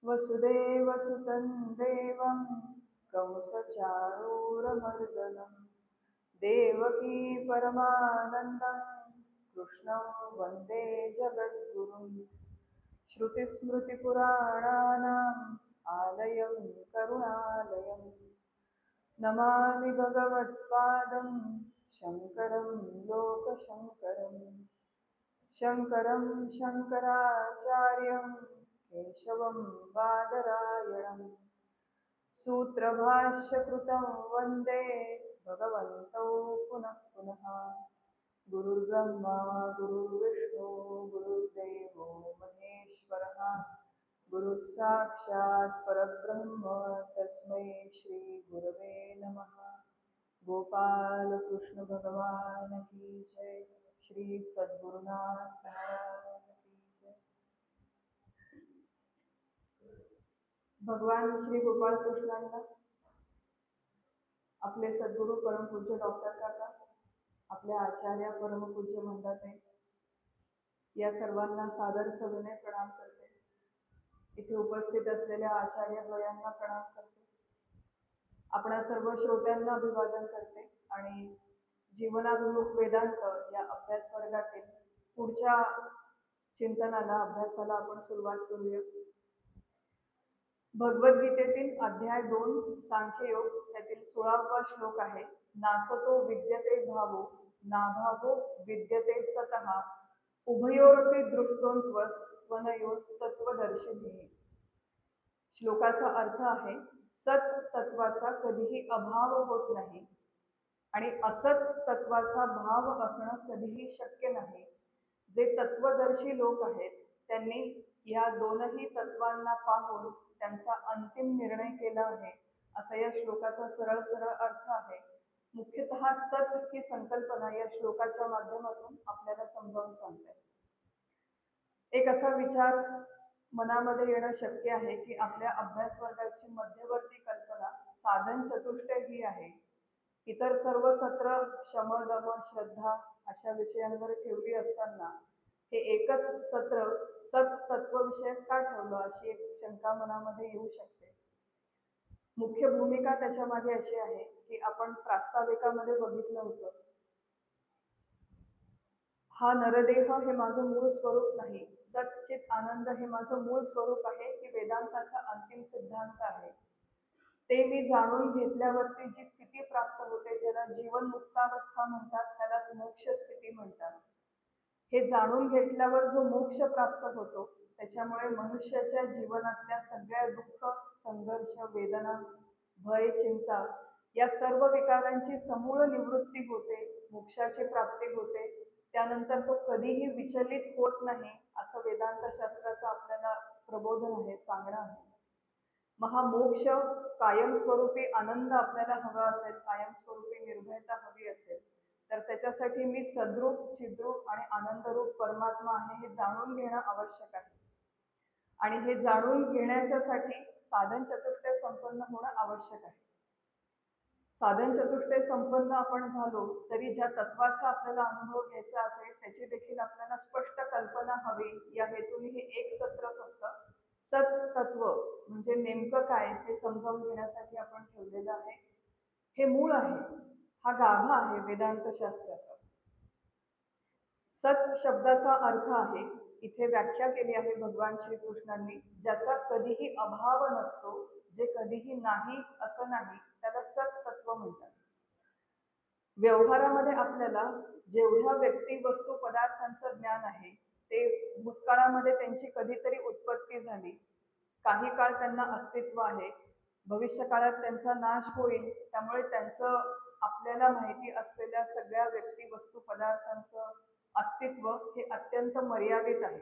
वसुदेवसुतं देवं कंसचाणूरमर्दनं देवकी परमानन्दं कृष्णं वन्दे जगद्गुरुं। श्रुतिस्मृतिपुराणानाम् आलयं करुणालयं नमामि भगवत्पादं शङ्करं लोकशङ्करम्। शङ्करं शङ्कराचार्यं केशवं बादरायणं सूत्रभाष्यकृतं वन्दे भगवन्तौ पुनः पुनः। गुरुर्ब्रह्मा गुरुर्विष्णु गुरुर्देवो महेश्वरः गुरुः साक्षात् परब्रह्म तस्मै श्रीगुरवे नमः। गोपाल कृष्ण भगवान की जय। श्री सद्गुरुनाथ महाराज की जय। भगवान श्री गोपाळ कृष्णांना आपले सद्गुरू परमपूज्य डॉक्टर काका, आपल्या आचार्य परमपूज्य मंदाताई या सर्वांना सादर सविनय प्रणाम करते। इथे उपस्थित असलेल्या आचार्य द्वयांना प्रणाम करते। आपणा सर्व श्रोत्यांना अभिवादन करते आणि जीवनाभिमुख वेदांत या अभ्यास वर्गातील पुढच्या चिंतनाला अभ्यासाला आपण सुरुवात करूया। भगवद्गीतेतील अध्याय 2 सांख्ययोग यातील 16वा श्लोक आहे। नासतो विद्यते भावो नाभावो विद्यते सतः उभयोरपि दृष्टोन्त्वस्त्वनयोस्तत्वदर्शिभिः। श्लोकाचा अर्थ आहे, सत तत्वाचा कधीही अभाव होत नाही आणि असत तत्वाचा भाव असणं कधीही शक्य नाही। जे तत्वदर्शी लोक आहेत त्यांनी या दोनही तत्वांना पाहून त्यांचा अंतिम निर्णय केला आहे, असा या श्लोकाचा सरळ सरळ अर्थ आहे। मुख्यतः सत ही संकल्पना या श्लोकाच्या माध्यमातून आपल्याला समजावून सांगते। एक असा विचार मनामध्ये येणं शक्य आहे की आपल्या अभ्यास वर्गाची मध्यवर्ती कल्पना साधन चतुष्टय ही आहे। इतर सर्व सत्र शम दम श्रद्धा अशा विषयांवर ठेवली असताना हे एकच सत्र सत तत्वविषयक का ठेवलं, अशी एक शंका मनामध्ये येऊ शकते। मुख्य भूमिका त्याच्या मागे अशी आहे की आपण प्रास्ताविकामध्ये बघितलं होतं, हा नरदेह हे माझं मूळ स्वरूप नाही, सच्चित आनंद हे माझं मूळ स्वरूप आहे, की वेदांताचा अंतिम सिद्धांत आहे। ते मी जाणून घेतल्यावरती जी स्थिती प्राप्त होते त्याला जीवन मुक्तावस्था म्हणतात, त्यालाच मोक्ष स्थिती म्हणतात। हे जाणून घेतल्यावर जो मोक्ष प्राप्त होतो त्याच्यामुळे मनुष्याच्या जीवनातल्या सगळ्या दुःख, संघर्ष, वेदना, भय, चिंता या सर्व विकारांची समूळ निवृत्ती होते, मोक्षाची प्राप्ती होते। त्यानंतर तो कधीही विचलित होत नाही, असं वेदांत शास्त्राचं आपल्याला प्रबोधन आहे, सांगणं आहे। महामोक्ष, कायमस्वरूपी आनंद आपल्याला हवा असेल, कायमस्वरूपी निर्भयता हवी असेल, तर त्याच्यासाठी मी सद्रूप, चिद्रूप आणि आनंदरूप परमात्मा आहे हे जाणून घेणं आवश्यक आहे। आणि हे जाणून घेण्याच्यासाठी साधन चतुष्टय संपन्न होणं आवश्यक आहे। साधन चतुष्टय संपन्न आपण झालो तरी ज्या तत्वाचा आपल्याला अनुभव घ्यायचा असेल त्याची देखील आपल्याला स्पष्ट कल्पना हवी। या हेतूने हे एक सत्र फक्त सत तत्व म्हणजे नेमकं काय हे समजावून घेण्यासाठी आपण ठेवलेलं आहे। हे मूळ आहे, हा गाभा आहे वेदांत शास्त्राचा। सत शब्दाचा अर्थ आहे, इथे व्याख्या केली आहे भगवान श्रीकृष्णांनी, ज्याचा कधीही अभाव नसतो, जे कधीही नाही असं नाही, त्याला सत तत्व म्हणतात। व्यवहारामध्ये आपल्याला जेवढ्या व्यक्ती, वस्तू, पदार्थांचं ज्ञान आहे ते भूतकाळामध्ये त्यांची कधीतरी उत्पत्ती झाली, काही काळ त्यांना अस्तित्व आहे, भविष्य काळात त्यांचा नाश होईल, त्यामुळे त्यांचं आपल्याला माहिती असलेल्या सगळ्या व्यक्ती, वस्तू, पदार्थांचं अस्तित्व हे अत्यंत मर्यादित आहे।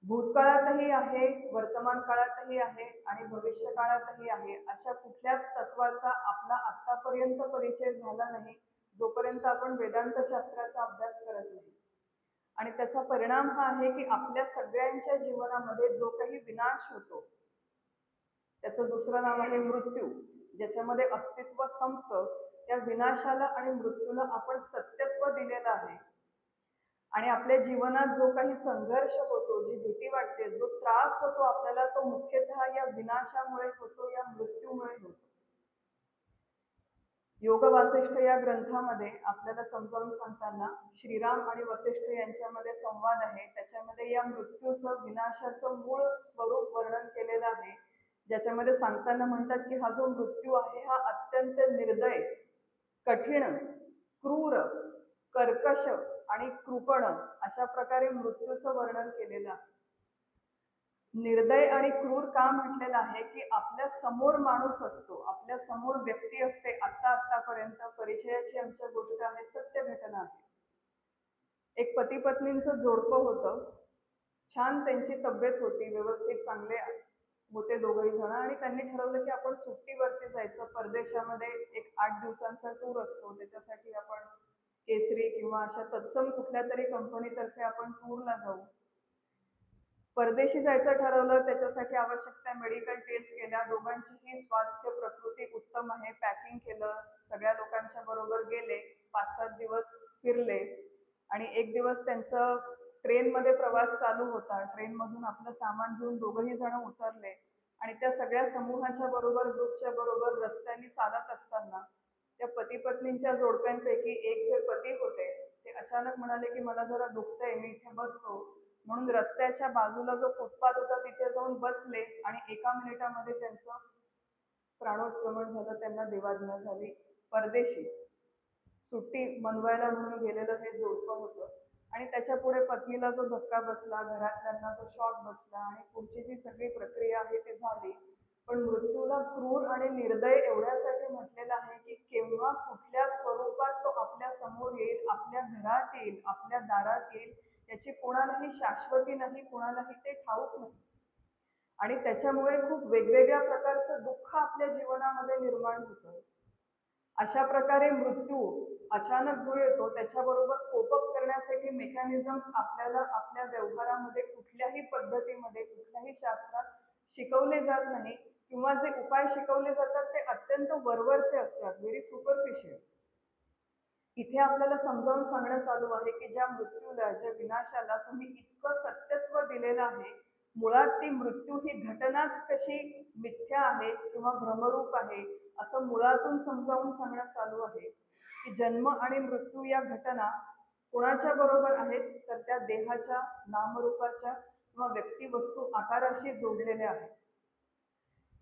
भूतकाळातही आहे, वर्तमान काळातही आहे आणि भविष्य काळातही आहे। अशा कुठल्याच तत्वाचा आपला आतापर्यंत परिचय झाला नाही जोपर्यंत आपण वेदांत शास्त्राचा अभ्यास करत नाही। आणि त्याचा परिणाम हा आहे की आपल्या सगळ्यांच्या जीवनामध्ये जो काही विनाश होतो त्याचं दुसरं नाव आहे मृत्यू, ज्याच्यामध्ये अस्तित्व संपतं। त्या विनाशाला आणि मृत्यूला आपण सत्यत्व दिलेलं आहे। आणि आपल्या जीवनात जो काही संघर्ष होतो, जी भीती वाटते, जो त्रास होतो आपल्याला, तो मुख्यतः या विनाशामुळे होतो, या मृत्यूमुळे होतो. योग वासिष्ठ या ग्रंथामध्ये आपल्याला समजावून सांगताना श्रीराम आणि वसिष्ठ यांच्यामध्ये संवाद आहे. त्याच्यामध्ये या मृत्यूचं, विनाशाचं मूळ स्वरूप वर्णन केलेलं आहे. ज्याच्यामध्ये सांगताना म्हणतात की हा जो मृत्यू आहे हा अत्यंत निर्दय, कठीण, क्रूर, कर्कश आणि कृपण अशा प्रकारे मृत्यूचं वर्णन केलेलं आहे. निर्दय आणि क्रूर का म्हटलेलं आहे की आपल्या समोर माणूस असतो, आपल्या समोर व्यक्ती असते. आतापर्यंत परिचयाची आमच्या गोष्ट आहे, सत्य घटना आहे. एक पती पत्नींचं जोडपं होतं. छान त्यांची तब्येत होती, व्यवस्थित चांगले होते दोघही जण, आणि त्यांनी ठरवलं की आपण सुट्टीवरती जायचं. परदेशामध्ये एक 8 दिवसांचा टूर असतो, त्याच्यासाठी आपण केसरी किंवा अशा तत्सम कुठल्या तरी कंपनीतर्फे आपण टूरला जाऊ. परदेशी जायचं ठरवलं. त्याच्यासाठी आवश्यक त्या मेडिकल टेस्ट केल्या. दोघांचीही स्वास्थ्य प्रकृती उत्तम आहे. पॅकिंग केलं, सगळ्या लोकांच्या बरोबर गेले. 5-7 दिवस फिरले आणि एक दिवस त्यांचं ट्रेनमध्ये प्रवास चालू होता. ट्रेनमधून आपलं सामान घेऊन दोघंही जण उतरले आणि त्या सगळ्या समूहाच्या बरोबर, ग्रुपच्या बरोबर रस्त्याने चालत असताना त्या पती पत्नींच्या जोडप्यांपैकी एक जे पती होते ते अचानक म्हणाले की मला जरा दुखतंय, मी इथे बसतो. म्हणून रस्त्याच्या बाजूला जो फुटपाथ होता तिथे जाऊन बसले आणि 1 मिनिटामध्ये त्यांचं प्राणोत्क्रमण झालं. त्यांना देवाज्ञा झाली. परदेशी सुट्टी मनवायला म्हणून गेलेलं हे जोडपं होतं आणि त्याच्या पुढे पत्नीला जो धक्का बसला, घरातल्यांना जो शॉक बसला आणि पुढची जी सगळी प्रक्रिया आहे ती झाली. पण मृत्यूला क्रूर आणि निर्दय एवढ्यासाठी म्हटलेलं आहे की केव्हा कुठल्या स्वरूपात तो आपल्या समोर येईल, आपल्या घरात येईल, आपल्या दारात येईल, याची कोणालाही शाश्वती नाही, कोणालाही ते ठाऊक नाही. आणि त्याच्यामुळे खूप वेगवेगळ्या प्रकारचं दुःख आपल्या जीवनामध्ये निर्माण होतं. अशा प्रकारे मृत्यू अचानक जो येतो त्याच्याबरोबर कोप अप करण्यासाठी मेकॅनिझम्स आपल्याला आपल्या व्यवहारामध्ये कुठल्याही पद्धतीमध्ये, कुठल्याही शास्त्रात शिकवले जात नाही, किंवा जे उपाय शिकवले जातात ते अत्यंत वरवरचे असतात, व्हेरी सुपरफिशियल. इथे आपल्याला समजावून सांगणं चालू आहे की ज्या मृत्यूला, ज्या विनाशाला तुम्ही इतकं सत्यत्व दिलेलं आहे, मुळात ती मृत्यू ही घटनाच कशी मिथ्या आहे किंवा भ्रमरूप आहे असं मुळातून समजावून सांगणं चालू आहे. की जन्म आणि मृत्यू या घटना कोणाच्या बरोबर आहेत, तर त्या देहाच्या, नामरूपाच्या किंवा व्यक्ती, वस्तू, आकाराशी जोडलेल्या आहेत.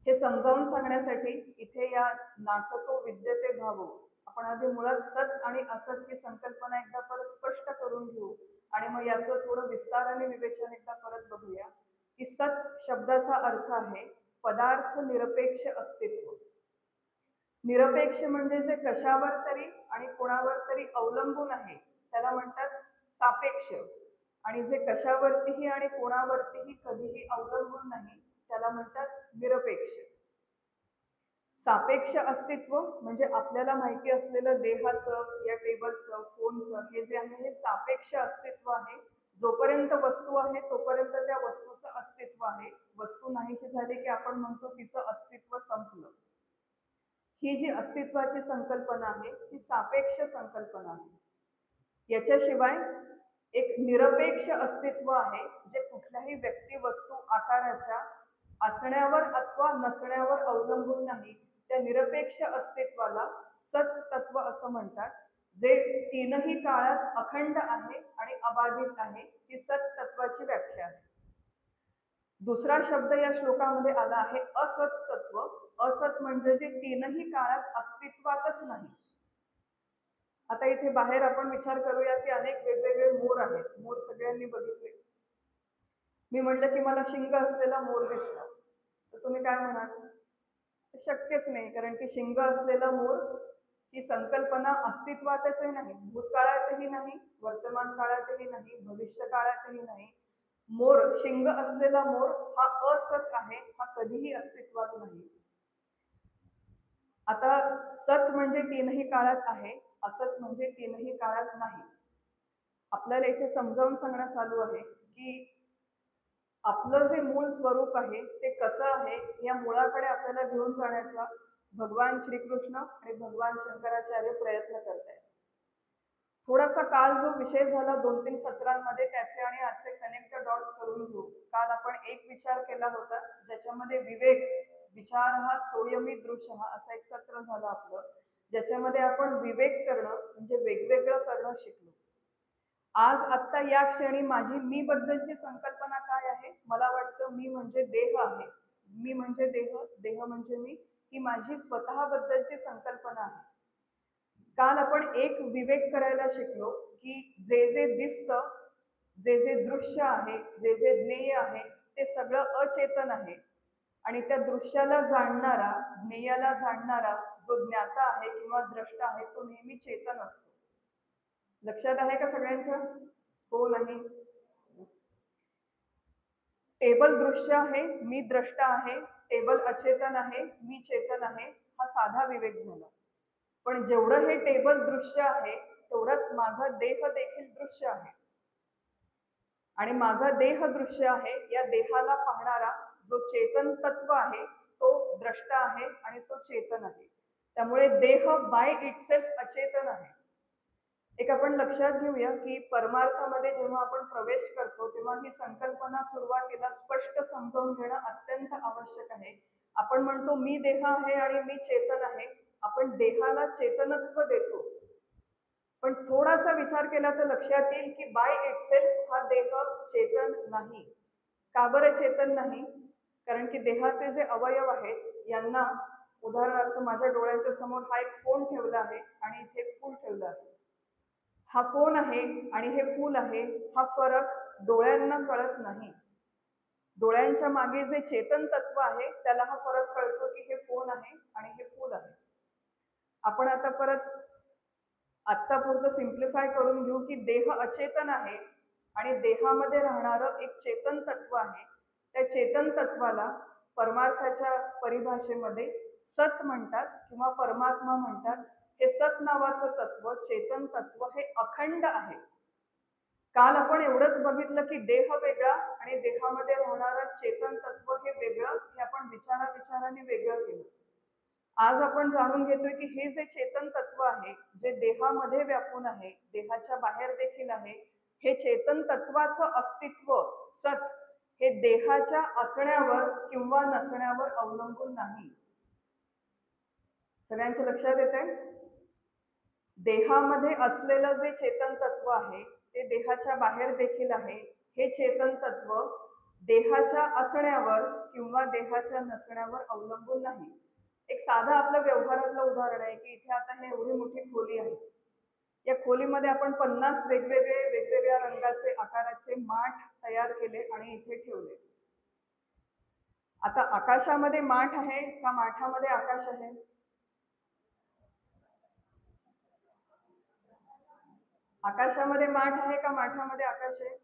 हे समजावून सांगण्यासाठी इथे या नासतो विद्यते भावो, आपण आधी मुळात सत आणि असत ही संकल्पना एकदा परत स्पष्ट करून घेऊ आणि मग याचं थोडं विस्ताराने विवेचन एकदा परत बघूया. की सत शब्दाचा अर्थ आहे पदार्थ निरपेक्ष अस्तित्व. निरपेक्ष म्हणजे जे कशावर तरी आणि कोणावर तरी अवलंबून आहे त्याला म्हणतात सापेक्ष, आणि जे कशावरतीही आणि कोणावरतीही कधीही अवलंबून नाही त्याला म्हणतात निरपेक्ष. सापेक्ष अस्तित्व म्हणजे आपल्याला माहिती असलेलं देहाचं, या टेबलचं, फोनचं, हे जे आहे हे सापेक्ष अस्तित्व आहे. जोपर्यंत वस्तू आहे तोपर्यंत त्या वस्तूचं अस्तित्व आहे. वस्तू नाहीशी झाली की आपण म्हणतो तिचं अस्तित्व संपलं. ही जी अस्तित्वाची संकल्पना आहे ही सापेक्ष संकल्पना आहे. याच्याशिवाय एक निरपेक्ष अस्तित्व आहे जे कुठल्याही व्यक्ती, वस्तू, आकाराच्या असण्यावर अथवा नसण्यावर अवलंबून नाही. त्या निरपेक्ष अस्तित्वाला सत तत्व असं म्हणतात, जे तीनही काळात अखंड आहे आणि अबाधित आहे. ही सत तत्वाची व्याख्या आहे. दुसरा शब्द या श्लोकामध्ये आला आहे असत तत्व. असत म्हणजे जे तीनही काळात अस्तित्वातच नाही. आता इथे बाहेर आपण विचार करूया की अनेक वेगवेगळे मोर आहेत. मोर सगळ्यांनी बघितले. मी म्हटलं की मला शिंग असलेला मोर दिसला, तर तुम्ही काय म्हणाल? शक्यच नाही, कारण की शिंग असलेला मोर ही संकल्पना अस्तित्वातच नाही, भूतकाळातही नाही, वर्तमान काळातही नाही, भविष्य काळातही नाही. मोर, शिंग असलेला मोर हा असत आहे, हा कधीही अस्तित्वात नाही. आता सत म्हणजे तीनही काळात आहे, असत म्हणजे तीनही काळात नाही. आपल्याला इथे समजावून सांगणं चालू आहे की आपलं जे मूळ स्वरूप आहे ते कसं आहे, या मुळाकडे आपल्याला घेऊन जाण्याचा भगवान श्रीकृष्ण आणि भगवान शंकराचार्य प्रयत्न करतायत. थोडासा काल जो विषय झाला 2-3 सत्रांमध्ये त्याचे आणि आजचे कनेक्ट द डॉट्स करून घेऊ. काल आपण एक विचार केला होता ज्याच्यामध्ये विवेक, विचार हा संयमी दृश्य हा असा एक सत्र झालं आपलं, ज्याच्यामध्ये आपण विवेक करणं म्हणजे वेगवेगळं करणं शिकलो. आज आत्ता या क्षणी माझी मी बद्दलची संकल्पना काय आहे? मला वाटतं मी म्हणजे देह आहे. मी म्हणजे देह, देह म्हणजे मी, ही माझी स्वतःबद्दलची संकल्पना आहे. काल आपण एक विवेक करायला शिकलो की जे जे दिसतं, जे जे दृश्य आहे, जे जे ज्ञेय आहे, ते सगळं अचेतन आहे. आणि त्या दृश्याला जाणणारा, ज्ञेयाला जाणणारा जो ज्ञाता आहे किंवा द्रष्टा आहे तो नेहमी चेतन असतो. लक्षात आहे का सगळ्यांच्या? हो नाही? टेबल दृश्य आहे, मी द्रष्टा आहे, टेबल अचेतन आहे, मी चेतन आहे, हा साधा विवेक झाला. पण जेवढं हे टेबल दृश्य आहे तेवढंच माझा देह देखील दृश्य आहे. आणि माझा देह दृश्य आहे, या देहाला पाहणारा जो चेतन तत्व आहे तो द्रष्टा आहे आणि तो चेतन आहे. त्यामुळे देह बाय इटसेल्फ अचेतन आहे. एक आपण लक्षात घेऊया की परमार्थामध्ये जेव्हा आपण प्रवेश करतो तेव्हा ही संकल्पना सुरुवातीला स्पष्ट समजावून घेणं अत्यंत आवश्यक आहे. आपण म्हणतो मी देह आहे आणि मी चेतन आहे. आपण देहाला चेतनत्व देतो. पण थोडासा विचार केला तर लक्षात येईल की बाय इटसेल्फ हा देह चेतन नाही. का बरं चेतन नाही? कारण की देहाचे जे अवयव आहेत यांना, उदाहरणार्थ माझ्या डोळ्याच्या समोर हा एक फोन ठेवला आहे आणि इथे एक फूल ठेवलं आहे. हा कोण आहे आणि हे फूल आहे हा फरक डोळ्यांना कळत नाही. डोळ्यांच्या मागे जे चेतन तत्व आहे त्याला हा फरक कळतो की हे कोण आहे आणि हे फूल आहे. आपण आता परत आत्तापुरतं सिम्प्लिफाय करून घेऊ की देह अचेतन आहे आणि देहामध्ये राहणारं एक चेतन तत्व आहे. त्या चेतन तत्वाला परमार्थाच्या परिभाषेमध्ये सत म्हणतात किंवा परमात्मा म्हणतात. हे सत नावाचं तत्व, चेतन तत्व हे अखंड आहे. काल आपण एवढंच बघितलं की देह वेगळा आणि देहामध्ये राहणारं चेतन तत्व हे वेगळं, हे आपण विचाराने वेगळं केलं. आज आपण जाणून घेतोय की हे जे चेतन तत्व आहे, जे देहामध्ये व्यापून आहे, देहाच्या बाहेर देखील आहे, हे चेतन तत्वाचं अस्तित्व सत हे देहाच्या असण्यावर किंवा नसण्यावर अवलंबून नाही. सगळ्यांच्या लक्षात येत आहे? देहामध्ये असलेलं जे चेतन तत्व आहे ते देहाच्या बाहेर देखील आहे. हे चेतन तत्व देहाच्या असण्यावर किंवा देहाच्या नसण्यावर अवलंबून नाही. एक साधा आपलं व्यवहारातलं उदाहरण आहे की इथे आता हे एवढी मोठी खोली आहे. या खोलीमध्ये आपण 50 वेगवेगळ्या रंगाचे आकाराचे माठ तयार केले आणि इथे ठेवले. आता आकाशामध्ये माठ आहे का माठामध्ये आकाश आहे? आकाशामध्ये माठ आहे का माठामध्ये आकाश आहे?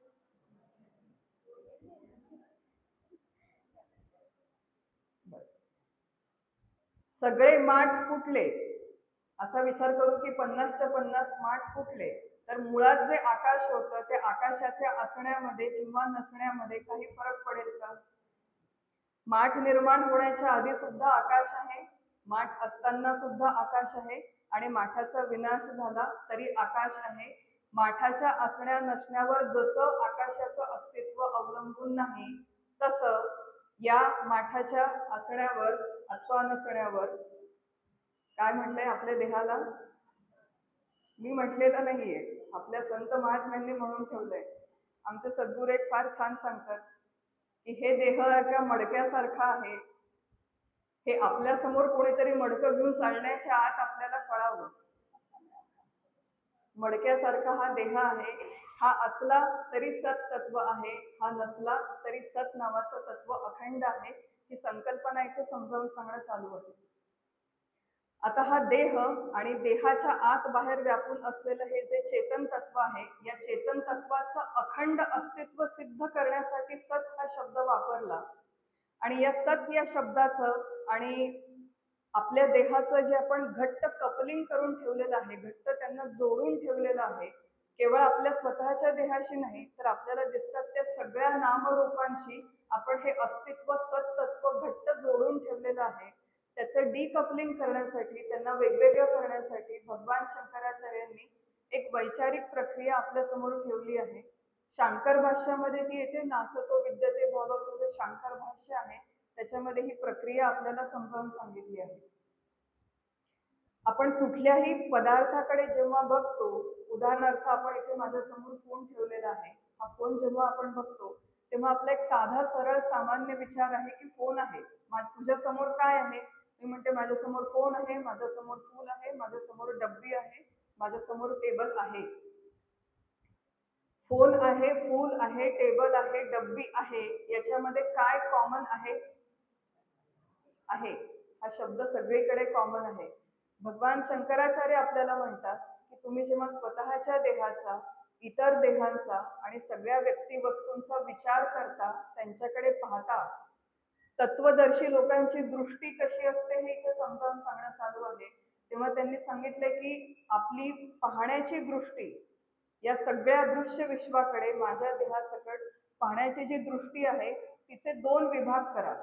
सगळे माठ फुटले, असा विचार करू की 50च्या 50 माठ फुटले, तर मुळात जे आकाश होतं त्या आकाशाच्या असण्यामध्ये किंवा नसण्यामध्ये काही फरक पडेल का? माठ निर्माण होण्याच्या आधी सुद्धा आकाश आहे, माठ असताना सुद्धा आकाश आहे आणि माठाचा विनाश झाला तरी आकाश आहे. माठाच्या असण्या नसण्यावर जसं आकाशाचं अस्तित्व अवलंबून नाही, तसं या माठाच्या असण्यावर अथवा नसण्यावर काय म्हटलंय आपल्या देहाला? मी म्हटलेलं नाहीये, आपल्या संत महात्म्यांनी म्हणून ठेवलंय. आमचे सद्गुरू एक फार छान सांगतात की हे देह एका मडक्यासारखा आहे. हे आपल्या समोर कोणीतरी मडकं घेऊन चालण्याच्या आत आपल्याला कळावं. मडक्यासारखा हा देह आहे. हा असला तरी सत तत्व आहे, हा नसला तरी सत नावाचं तत्व अखंड आहे. ही संकल्पना इथे समजावून सांगणं चालू आहे. आता हा देह आणि देहाच्या आत बाहेर व्यापून असलेलं हे जे चेतन तत्व आहे, या चेतन तत्वाचं अखंड अस्तित्व सिद्ध करण्यासाठी सत हा शब्द वापरला. आणि या सत या शब्दाचं आणि आपल्या देहाचं जे आपण घट्ट कपलिंग करून ठेवलेलं आहे, घट्ट त्यांना जोडून ठेवलेलं आहे, केवळ आपल्या स्वतःच्या देहाशी नाही तर आपल्याला दिसतात त्या सगळ्या नामरूपांशी आपण हे अस्तित्व सत तत्व घट्ट जोडून ठेवलेलं आहे. त्याचं डिकपलिंग करण्यासाठी, त्यांना वेगवेगळं करण्यासाठी भगवान शंकराचार्यांनी एक वैचारिक प्रक्रिया आपल्या समोर ठेवली आहे. शांकर भाष्यामध्ये ती येते, नासतो विद्यते भावाचं जे शांकर भाष्य आहे त्याच्यामध्ये ही प्रक्रिया आपल्याला समजावून सांगितली आहे. आपण कुठल्याही पदार्थाकडे जेव्हा बघतो, उदाहरणार्थ आपण इथे माझ्या समोर फोन ठेवलेला आहे, हा फोन जेव्हा आपण बघतो तेव्हा आपला एक साधा सरळ सामान्य विचार आहे की फोन आहे. तुझ्या समोर काय आहे? मी म्हणते माझ्या समोर फोन आहे, माझ्या समोर फूल आहे, माझ्या समोर डब्बी आहे, माझ्या समोर टेबल आहे. फोन आहे, फूल आहे, टेबल आहे, डब्बी आहे, याच्यामध्ये काय कॉमन आहे? आहे. हा शब्द सगळीकडे कॉमन आहे. भगवान शंकराचार्य आपल्याला म्हणतात की तुम्ही जेव्हा स्वतःच्या देहाचा, इतर देहांचा आणि सगळ्या व्यक्ती वस्तूंचा विचार करता, त्यांच्याकडे पाहता, तत्वदर्शी लोकांची दृष्टी कशी असते हे इथे समजावून सांगणं चालू आहे. तेव्हा त्यांनी सांगितले की आपली पाहण्याची दृष्टी या सगळ्या दृश्य विश्वाकडे, माझ्या देहासकट पाहण्याची जी दृष्टी आहे तिचे 2 विभाग करा.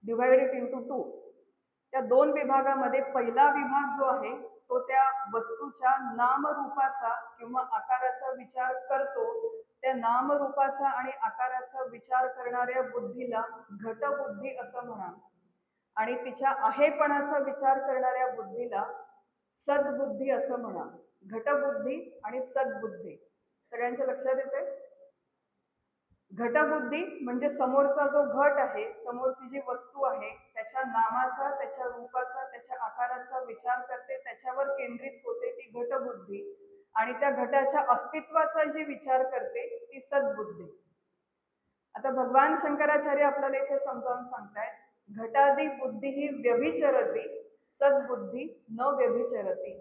Divide it into 2. त्या 2 विभागामध्ये पहिला विभाग जो आहे तो त्या वस्तूच्या नामरूपाचा किंवा आकाराचा विचार करतो. त्या नामरूपाचा आणि आकाराचा विचार करणाऱ्या बुद्धीला घटबुद्धी असं म्हणा, आणि तिच्या आहेपणाचा विचार करणाऱ्या बुद्धीला सद्बुद्धी असं म्हणा. घटबुद्धी आणि सद्बुद्धी सगळ्यांच्या लक्षात येते? घटबुद्धी म्हणजे समोरचा जो घट आहे, समोरची जी वस्तू आहे त्याच्या नामाचा, त्याच्या रूपाचा, त्याच्या आकाराचा विचार करते, त्याच्यावर केंद्रित होते, ती घटबुद्धी. आणि त्या घटाच्या अस्तित्वाचा जी विचार करते ती सद्बुद्धी. आता भगवान शंकराचार्य आपल्याला इथे समजावून सांगतायत, घटादी बुद्धी ही व्यभिचरती, सद्बुद्धी न व्यभिचरती.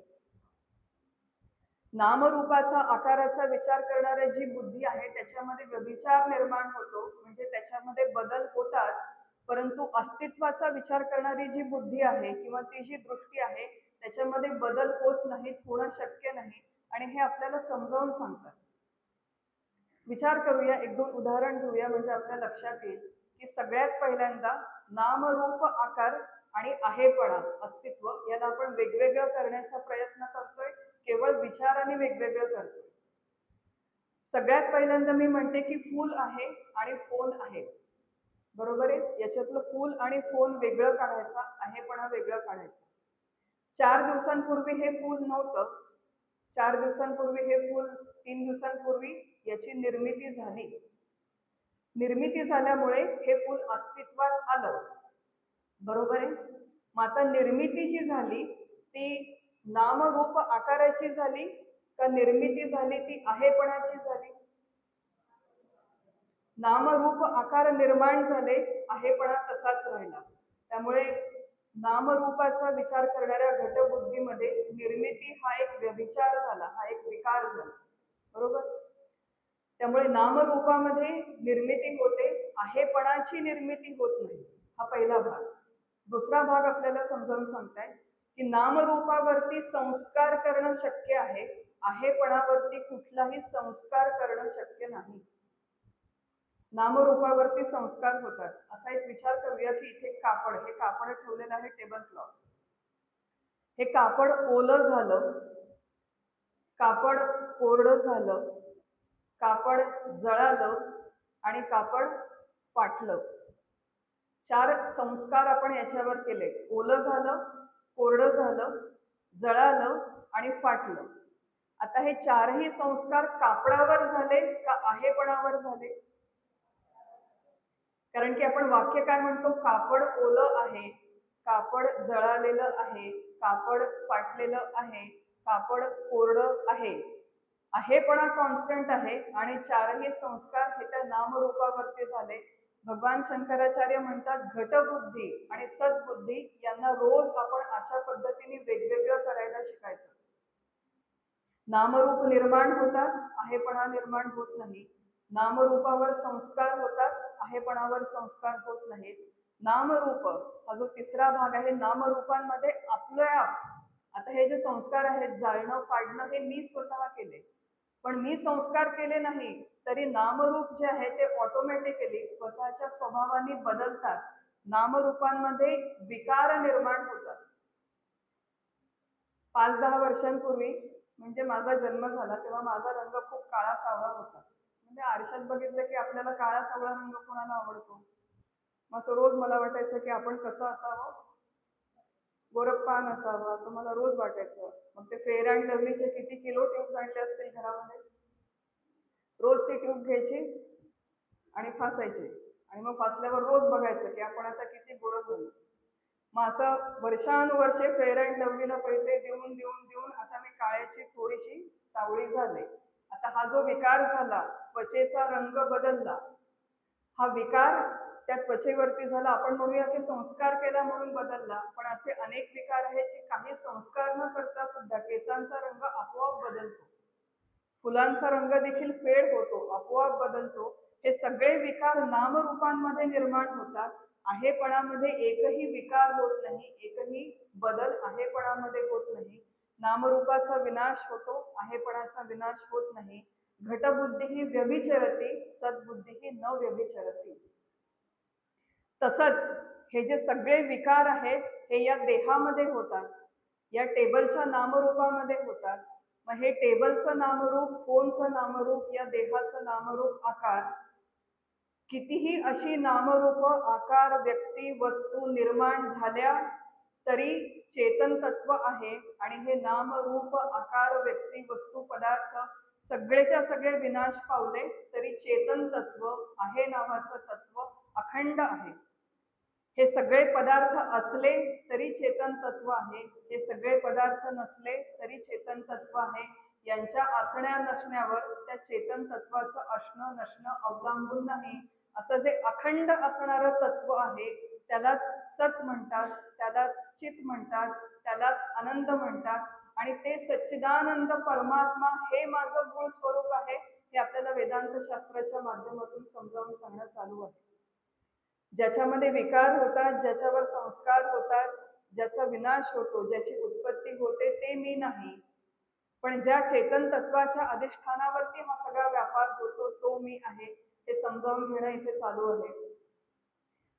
नामरूपाचा, आकाराचा विचार करणारी जी बुद्धी आहे त्याच्यामध्ये व्यभिचार निर्माण होतो, म्हणजे त्याच्यामध्ये बदल होतात. परंतु अस्तित्वाचा विचार करणारी जी बुद्धी आहे किंवा ती जी दृष्टी आहे त्याच्यामध्ये बदल होत नाही, होणं शक्य नाही. आणि हे आपल्याला समजावून सांगतात. विचार करूया, 1-2 उदाहरण घेऊया म्हणजे आपल्या लक्षात येईल की सगळ्यात पहिल्यांदा नामरूप आकार आणि आहेपणा, अस्तित्व, याला आपण वेगवेगळं करण्याचा प्रयत्न करतोय, केवळ विचाराने वेगवेगळं करतोय. सगळ्यात पहिल्यांदा मी म्हणते की फूल आहे आणि फोन आहे. बरोबर आहे? याच्यातलं फूल आणि फोन वेगळं काढायचा, आहेपणा वेगळं काढायचा. 4 दिवसांपूर्वी हे फूल नव्हतं. 4 दिवसांपूर्वी हे फूल, 3 दिवसांपूर्वी याची निर्मिती झाली. निर्मिती झाल्यामुळे हे फूल अस्तित्वात आलं. बरोबर आहे? मग आता निर्मिती जी झाली ती नामरूप आकाराची झाली का निर्मिती झाली ती आहेपणाची झाली? नामरूप आकार निर्माण झाले, आहेपणा तसाच राहिला. त्यामुळे नामरूपाचा विचार करणाऱ्या घटबुद्धीमध्ये निर्मिती हा एक व्यभिचार झाला, हा एक विकार झाला. बरोबर? त्यामुळे नामरूपामध्ये निर्मिती होते, आहेपणाची निर्मिती होत नाही. हा पहिला भाग. दुसरा भाग आपल्याला समजावून सांगताय की नामरूपावरती संस्कार करणं शक्य आहे, आहेपणावरती कुठलाही संस्कार करणं शक्य नाही. नामरूपावरती संस्कार होतात. असा एक विचार करूया की इथे कापड, हे कापड ठेवलेलं आहे टेबल क्लॉथ. हे कापड ओलं झालं, कापड कोरडं झालं, कापड जळालं आणि कापड फाटलं. 4 संस्कार आपण याच्यावर केले. ओलं झालं, कोरडं झालं, जळालं आणि फाटलं. आता हे 4ही संस्कार कापडावर झाले का आहेपणावर झाले? कारण की आपण वाक्य काय म्हणतो? कापड ओलं आहे, कापड जळालेलं आहे, कापड फाटलेलं आहे, कापड कोरडं आहे. आहेपणा कॉन्स्टंट आहे आणि 4ही संस्कार हे त्या नामरूपावरती झाले. भगवान शंकराचार्य म्हणतात घटबुद्धी आणि सद्बुद्धी यांना रोज आपण अशा पद्धतीने वेगवेगळं करायला शिकायचं. नामरूप निर्माण होतात, आहेपणा निर्माण होत नाही. नामरूपावर संस्कार होतात, आहेपणावर संस्कार होत नाहीत. नामरूप हा जो तिसरा भाग आहे, नामरूपांमध्ये आपलं आप, आता हे जे संस्कार आहेत, जाळणं, फाडणं, हे मी स्वतः केले. पण मी संस्कार केले नाही तरी नामरूप जे आहे ते ऑटोमॅटिकली स्वतःच्या स्वभावाने बदलतात. नामरूपांमध्ये विकार निर्माण होतात. 5-10 वर्षांपूर्वी म्हणजे माझा जन्म झाला तेव्हा माझा रंग खूप काळा सावळा होता. म्हणजे आरशात बघितलं की आपल्याला काळा सावळा रंग कोणाला आवडतो? मग असं रोज मला वाटायचं की आपण कसं असावं, गोरखपान असावं असं मला रोज वाटायचं. मग ते फेअर अँड लवलीचे किती किलो ट्यूब्स आणले असतील घरामध्ये. रोज ती ट्यूब घ्यायची आणि फासायची आणि मग फासल्यावर रोज बघायचं की आपण आता किती गोरं झालो. मग असं वर्षानुवर्षे फेअर अँड लवलीला पैसे देऊन देऊन देऊन आता मी काळ्याची थोडीशी सावळी झाले. आता हा जो विकार झाला, त्वचेचा रंग बदलला, हा विकार त्या त्वचेवरती झाला. आपण म्हणूया की संस्कार केला म्हणून बदलला, पण असे अनेक विकार आहेत की काही संस्कार न करता सुद्धा केसांचा रंग आपोआप बदलतो, फुलांचा रंग देखील फेड होतो, आपोआप बदलतो. हे सगळे विकार नामरूपांमध्ये निर्माण होतात. आहेपणामध्ये एकही विकार होत नाही, एकही बदल आहेपणामध्ये होत नाही. नामरूपाचा विनाश होतो, आहेपणाचा विनाश होत नाही. घटबुद्धी ही व्यभिचरती, सद्बुद्धी ही न व्यभिचरती. तसंच हे जे सगळे विकार आहेत हे या देहामध्ये होतात, या टेबलच्या नामरूपामध्ये होतात. मग हे टेबलचं नामरूप, फोनचं नामरूप, या देहाचं नामरूप आकार, कितीही अशी नामरूप आकार व्यक्ती वस्तू निर्माण झाल्या तरी चेतन तत्व आहे. आणि हे नामरूप आकार व्यक्ती वस्तू पदार्थ सगळेच्या सगळे विनाश पावले तरी चेतन तत्व आहे नावाचं तत्व अखंड आहे. हे सगळे पदार्थ असले तरी चेतन तत्व आहे, हे सगळे पदार्थ नसले तरी चेतन तत्व आहे. यांच्या असण्या नसण्यावर त्या चेतन तत्वाचं असणं नसणं अवलंबून नाही. असं जे अखंड असणारं तत्व आहे त्यालाच सत म्हणतात, त्यालाच चित म्हणतात, त्यालाच आनंद म्हणतात. आणि ते सच्चिदानंद परमात्मा हे माझं मूळ स्वरूप आहे, हे आपल्याला वेदांत शास्त्राच्या माध्यमातून समजावून सांगणं चालू आहे. ज्याच्यामध्ये विकार होतात, ज्याच्यावर संस्कार होतात, ज्याचा विनाश होतो, ज्याची उत्पत्ती होते, ते मी नाही. पण ज्या चेतन तत्वाच्या अधिष्ठानावरती हा सगळा व्यापार होतो तो मी आहे, हे समजावून घेणं इथे चालू आहे.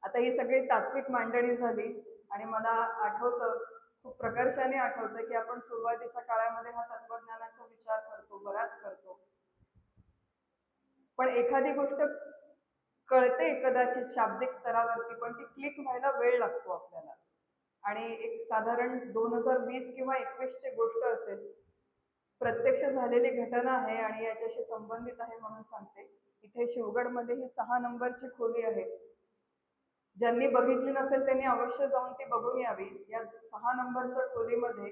आता ही सगळी तात्विक मांडणी झाली आणि मला आठवतं, खूप प्रकर्षाने आठवतं की आपण सुरुवातीच्या काळामध्ये हा तत्वज्ञानाचा विचार करतो, बराच करतो. पण एखादी गोष्ट कळते कदाचित शाब्दिक स्तरावरती, पण ती क्लिक व्हायला वेळ लागतो आपल्याला. आणि एक साधारण 2020 किंवा 21ची गोष्ट असेल, प्रत्यक्ष झालेली घटना आहे आणि याच्याशी संबंधित आहे म्हणून सांगते. इथे शिवगडमध्ये ही 6 नंबरची खोली आहे. ज्यांनी बघितली नसेल त्यांनी अवश्य जाऊन ती बघून यावी. या 6 नंबरच्या खोलीमध्ये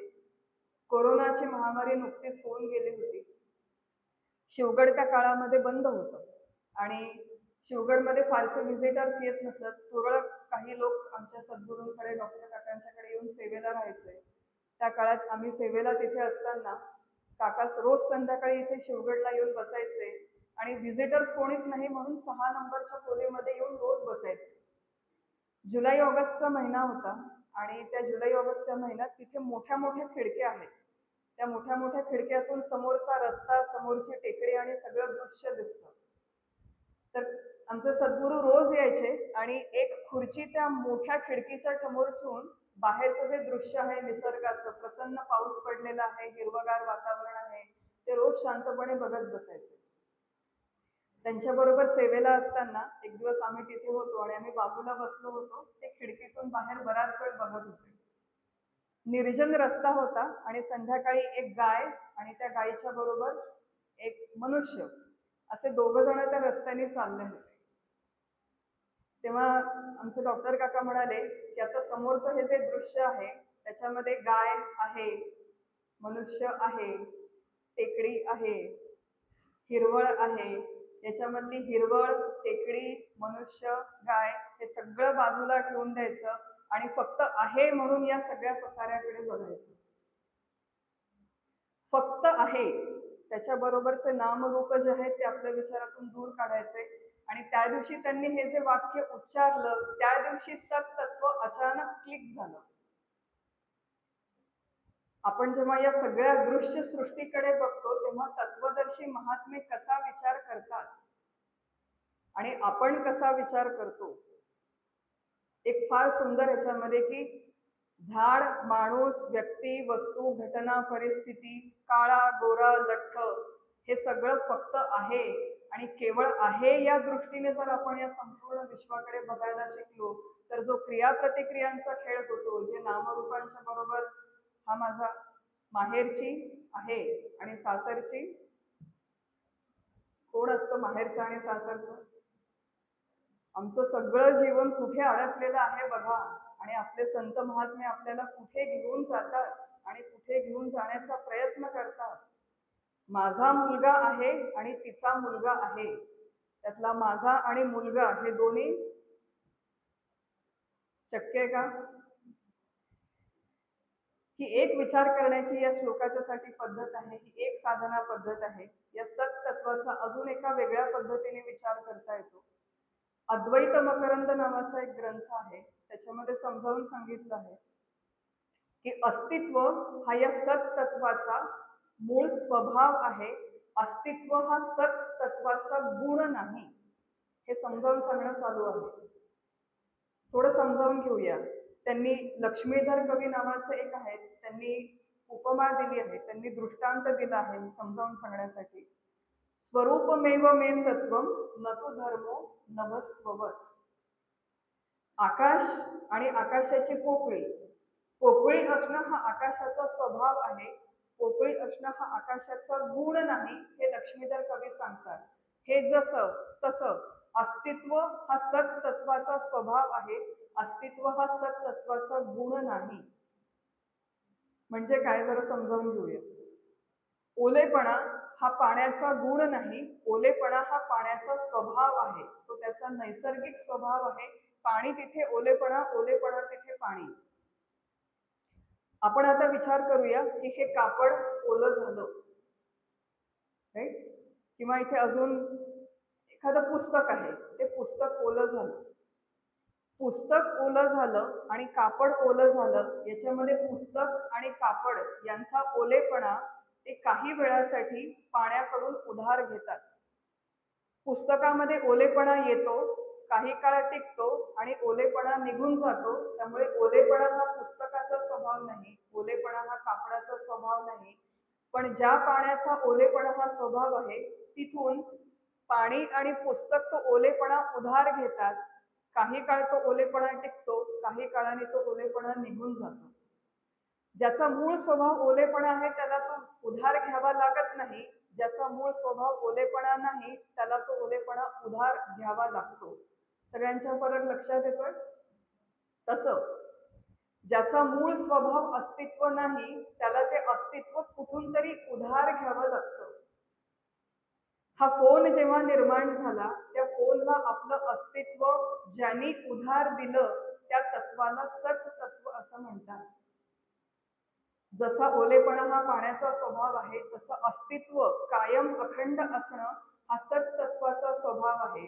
कोरोनाची महामारी नुकतीच होऊन गेली होती. शिवगड त्या काळामध्ये बंद होतं आणि शिवगडमध्ये फारसे व्हिजिटर्स येत नसत. तुरळक काही लोक आमच्या सद्गुरूंकडे, डॉक्टर काकांच्याकडे येऊन सेवेला राहायचे. त्या काळात आम्ही सेवेला तिथे असताना काका रोज संध्याकाळी इथे शिवगडला येऊन बसायचे आणि व्हिजिटर्स कोणीच नाही म्हणून 6 नंबरच्या खोलीमध्ये येऊन रोज बसायचे. जुलै ऑगस्टचा महिना होता आणि त्या जुलै ऑगस्टच्या महिन्यात तिथे मोठ्या मोठ्या खिडक्या आहेत. त्या मोठ्या मोठ्या खिडक्यातून समोरचा रस्ता, समोरची टेकडी आणि सगळं दृश्य दिसतं. तर आमचे सद्गुरू रोज यायचे आणि एक खुर्ची त्या मोठ्या खिडकीच्या समोर ठेवून बाहेरचं जे दृश्य आहे निसर्गाचं, प्रसन्न पाऊस पडलेला आहे, हिरवगार वातावरण आहे, ते रोज शांतपणे बघत बसायचे. त्यांच्याबरोबर सेवेला असताना एक दिवस आम्ही तिथे होतो आणि आम्ही बाजूला बसलो होतो. ते खिडकीतून बाहेर बराच वेळ बघत होते. निर्जन रस्ता होता आणि संध्याकाळी एक गाय आणि त्या गायीच्या बरोबर एक मनुष्य, असे 2 जण त्या रस्त्याने चालले होते. तेव्हा आमचे डॉक्टर काका म्हणाले की आता समोरचं हे जे दृश्य आहे त्याच्यामध्ये गाय आहे, मनुष्य आहे, टेकडी आहे, हिरवळ आहे. याच्यामधली हिरवळ, टेकडी, मनुष्य, गाय हे सगळं बाजूला ठेवून द्यायचं आणि फक्त आहे म्हणून या सगळ्या पसाऱ्याकडे बघायचं. फक्त आहे, त्याच्याबरोबरचे नामरूप जे आहेत ते आपल्या विचारातून दूर काढायचे. आणि त्या दिवशी त्यांनी हे जे वाक्य उच्चारलं त्या दिवशी सत्तत्व अचानक क्लिक झालं. आपण जेव्हा या सगळ्या दृश्य सृष्टीकडे बघतो तेव्हा तत्वदर्शी महात्मे कसा विचार करतात आणि आपण कसा विचार करतो. एक फार सुंदर ह्याच्यामध्ये की झाड, माणूस, व्यक्ती, वस्तू, घटना, परिस्थिती, काळा, गोरा, लठ्ठ हे सगळं फक्त आहे आणि केवळ आहे या दृष्टीने जर आपण या संपूर्ण विश्वाकडे बघायला शिकलो तर जो क्रियाप्रतिक्रियांचा खेळ होतो, जे नामरूपांच्या बरोबर हा माझा माहेरची आहे आणि सासरची, कोण असतं माहेरचं आणि सासरचं? आमचं सगळं जीवन कुठे अडकलेलं आहे बघा. आणि आपले संत महात्मे आपल्याला कुठे घेऊन जातात आणि कुठे घेऊन जाण्याचा प्रयत्न करतात. माझा मुलगा आहे आणि तिचा मुलगा आहे, त्यातला माझा आणि मुलगा हे दोन्ही शक्य आहे का? ही एक विचार करण्याची या श्लोकाच्यासाठी पद्धत आहे, ही एक साधना पद्धत आहे. या सत तत्वाचा अजून एका वेगळ्या पद्धतीने विचार करता येतो. अद्वैत मकरंद नावाचा एक ग्रंथ आहे, त्याच्यामध्ये समजावून सांगितलं आहे की अस्तित्व हा या सत तत्वाचा मूळ स्वभाव आहे. अस्तित्व हा सत तत्वाचा गुण नाही, हे समजावून सांगणं चालू आहे. थोडं समजावून घेऊया. त्यांनी लक्ष्मीधर कवी नावाचे एक आहेत, त्यांनी उपमा दिली आहे, त्यांनी दृष्टांत दिला आहे समजावून सांगण्यासाठी. स्वरूपमेव मे सत्वम न तु धर्मो नभस्त्ववत्. आकाश आणि आकाशाची पोकळी, पोकळी असणं हा आकाशाचा स्वभाव आहे, पोकळी असणं हा आकाशाचा गुण नाही, हे लक्ष्मीधर कवी सांगतात. हे जसं तसं अस्तित्व हा सत तत्वाचा स्वभाव आहे, अस्तित्व हा सत तत्वाचा गुण नाही. म्हणजे काय, जरा समजावून घेऊया. ओलेपणा हा पाण्याचा गुण नाही, ओलेपणा हा पाण्याचा स्वभाव आहे, तो त्याचा नैसर्गिक स्वभाव आहे. पाणी तिथे ओलेपणा, ओलेपणा तिथे पाणी. आपण आता विचार करूया की हे कापड ओलं झालं, राईट? किंवा इथे अजून एखादं पुस्तक आहे, ते पुस्तक ओलं झालं. पुस्तक ओलं झालं आणि कापड ओलं झालं, याच्यामध्ये पुस्तक आणि कापड यांचा ओलेपणा ते काही वेळासाठी पाण्याकडून उधार घेतात. पुस्तकामध्ये ओलेपणा येतो, काही काळ टिकतो आणि ओलेपणा निघून जातो. त्यामुळे ओलेपणा हा पुस्तकाचा स्वभाव नाही, ओलेपणा हा कापडाचा स्वभाव नाही. पण ज्या पाण्याचा ओलेपणा हा स्वभाव आहे, तिथून पाणी आणि पुस्तक तो ओलेपणा उधार घेतात. काही काळ तो ओलेपणा टिकतो, काही काळाने तो ओलेपणा निघून जातो. ज्याचा मूळ स्वभाव ओलेपणा आहे त्याला तो उधार घ्यावा लागत नाही, ज्याचा मूळ स्वभाव ओलेपणा नाही त्याला तो ओलेपणा उधार घ्यावा लागतो. सगळ्यांच्या फरक लक्षात येतोय? तसं ज्याचा मूळ स्वभाव अस्तित्व नाही त्याला ते अस्तित्व कुठून तरी उधार घ्यावं लागतं. हा फोन जेव्हा निर्माण झाला, त्या फोनला आपलं अस्तित्व ज्यांनी उधार दिलं त्या तत्वाला सत तत्व असं म्हणतात. जसा ओलेपणा हा पाण्याचा स्वभाव आहे, तसं अस्तित्व कायम अखंड असणं हा सत तत्वाचा स्वभाव आहे.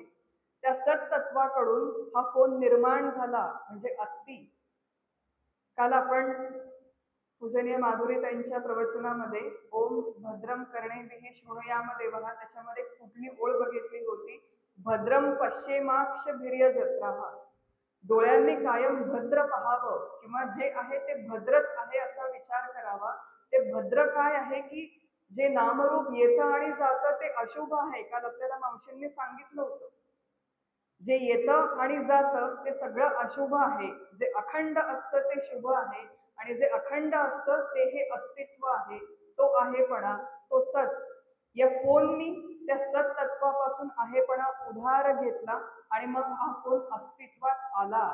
त्या सत तत्वाकडून हा फोन निर्माण झाला म्हणजे अस्ति. काल आपण पूजनीय माधुरीताईंच्या प्रवचनामध्ये ओम भद्रम कर्णेभिः शृणुयाम देवः, त्याच्यामध्ये कुठली ओळ बघितली होती? भद्रम पश्येमाक्षभिर्यजत्राः. डोळ्यांनी कायम भद्र पाहावं, किंवा जे आहे ते भद्रच आहे असा विचार करावा. ते भद्र काय आहे की जे नामरूप येतं आणि जातं ते अशुभ आहे. काल आपल्याला मावशींनी सांगितलं होतं, जे येतं आणि जातं ते सगळं अशुभ आहे. जे अखंड असतं ते शुभ आहे आणि जे अखंड असतं ते हे अस्तित्व आहे, तो आहेपणा, तो सत. या फोननी त्या सत तत्वापासून आहेपणा उधार घेतला आणि मग हा फोन अस्तित्वात आला.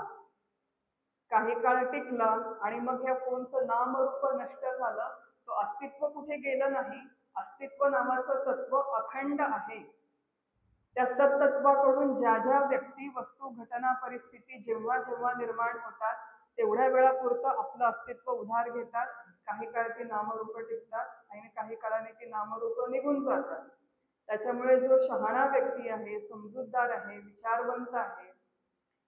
काही काळ टिकला आणि मग ह्या फोनचं नामरूप नष्ट झालं. तो अस्तित्व कुठे गेलं नाही, अस्तित्व नावाचं तत्व अखंड आहे. त्या सत्तत्वाकडून ज्या ज्या व्यक्ती, वस्तू, घटना, परिस्थिती जेव्हा जेव्हा निर्माण होतात तेवढ्या वेळापुरतं आपलं अस्तित्व उधार घेतात. काही काळ ती नामरूप टिकतात आणि काही काळाने ती नामरूप निघून जातात. त्याच्यामुळे जो शहाणा व्यक्ती आहे, समजूतदार आहे, विचारवंत आहे,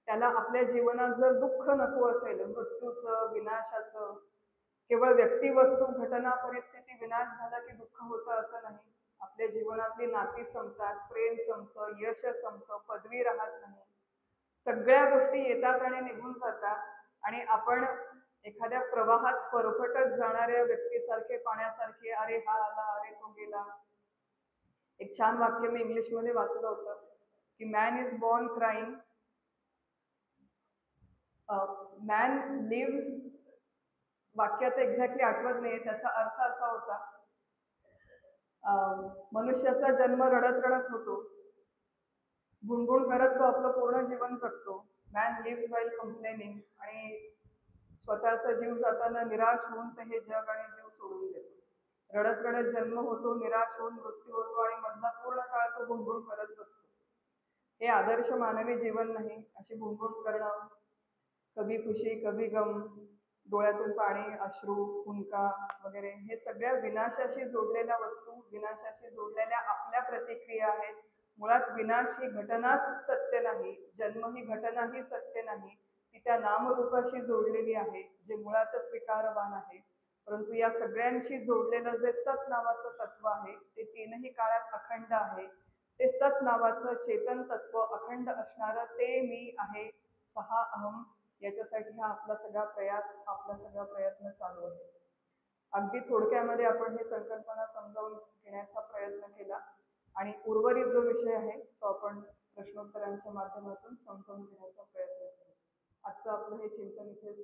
त्याला आपल्या जीवनात जर दुःख नको असेल, मृत्यूचं, विनाशाचं, केवळ व्यक्ती, वस्तू, घटना, परिस्थिती विनाश झाला की दुःख होतं असं नाही. आपल्या जीवनातली नाती संपतात, प्रेम संपतं, यश संपतं, पदवी राहत नाही, सगळ्या गोष्टी येतात आणि निघून जातात आणि आपण एखाद्या प्रवाहात फरफटत जाणाऱ्या व्यक्तीसारखे, पाण्यासारखे, अरे हा आला, अरे तो गेला. एक छान वाक्य मी इंग्लिशमध्ये वाचलं होतं की man is born crying, man lives, वाक्य आता एक्झॅक्टली आठवत नाही, त्याचा अर्थ असा होता, मनुष्याचा जन्म रडत रडत होतो, गुणगुण करत तो आपलं पूर्ण जीवन जगतो. मॅन लिव्स वाईल कंप्लेनिंग, आणि स्वतःचा जीव जाताना निराश होऊन ते हे जग आणि जीव सोडून देतो. रडत रडत जन्म होतो, निराश होऊन मृत्यू होतो, आणि मधला पूर्ण काळ तो गुणगुण करत बसतो. हे आदर्श मानवी जीवन नाही. अशी गुणगुण करणं, कभी खुशी कभी गम, डोळ्यातून पाणी, अश्रू, हुंका वगैरे, हे सगळ्या विनाशाशी जोडलेल्या वस्तू, विनाशाशी जोडलेल्या आपल्या प्रतिक्रिया आहेत. मुळात विनाश ही घटनाच सत्य नाही, जन्म ही घटनाही सत्य नाही. ती त्या नामरूपाशी जोडलेली आहे, जे मुळातच विकारवान आहे. परंतु या सगळ्यांशी जोडलेलं जे सत नावाचं तत्व आहे, ते तीनही काळात अखंड आहे. ते सत नावाचं चेतन तत्व अखंड असणारं ते मी आहे, सहा अहम. याच्यासाठी हा आपला सगळा प्रयास, आपला सगळा प्रयत्न चालू आहे. अगदी थोडक्यामध्ये आपण ही संकल्पना समजावून घेण्याचा प्रयत्न केला, आणि उर्वरित जो विषय आहे तो आपण प्रश्नोत्तरांच्या माध्यमातून समजावून घेण्याचा प्रयत्न केला. आजचं आपलं हे चिंतन इथेच